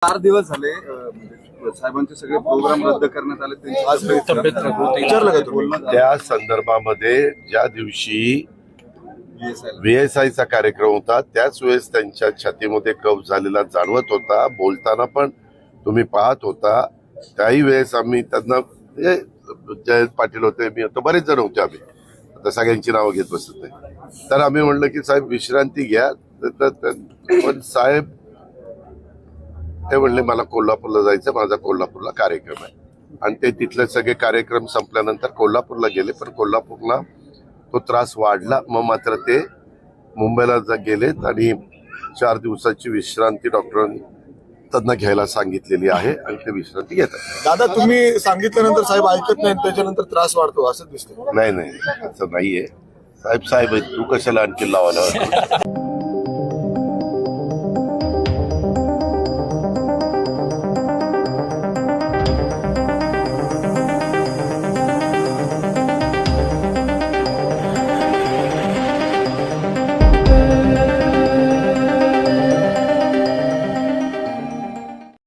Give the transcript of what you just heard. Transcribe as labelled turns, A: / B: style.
A: 4 दिवस झाले म्हणजे साहेबांचे सगळे प्रोग्राम रद्द करण्यात आले. त्यांची आज तब्येत विचारलं का तुम्ही?
B: त्या संदर्भामध्ये ज्या दिवशी VSIचा कार्यक्रम होता त्याच वेळेस त्यांच्या छातीमध्ये कफ झालेला जाणवत होता. बोलताना पण तुम्ही पाहत होता. त्याही वेळेस आम्ही त्यांना जयंत पाटील होते, मी होतो, बरेच जण होते. आम्ही आता सगळ्यांची नावं घेत बसत नाही. तर आम्ही म्हणलं की साहेब विश्रांती घ्या. पण साहेब ते म्हणले मला कोल्हापूरला जायचं, माझा कोल्हापूरला कार्यक्रम आहे. आणि ते तिथले सगळे कार्यक्रम संपल्यानंतर कोल्हापूरला गेले. पण कोल्हापूरला तो त्रास वाढला. मग मात्र ते मुंबईला गेलेत आणि 4 दिवसाची विश्रांती डॉक्टरांनी त्यांना घ्यायला सांगितलेली आहे आणि ते विश्रांती घेतात.
C: दादा तुम्ही सांगितल्यानंतर साहेब ऐकत नाही, त्याच्यानंतर त्रास वाढतो असं दिसतं.
B: नाही असं नाहीये. साहेब आहेत, तू कशाला आणखी लावायला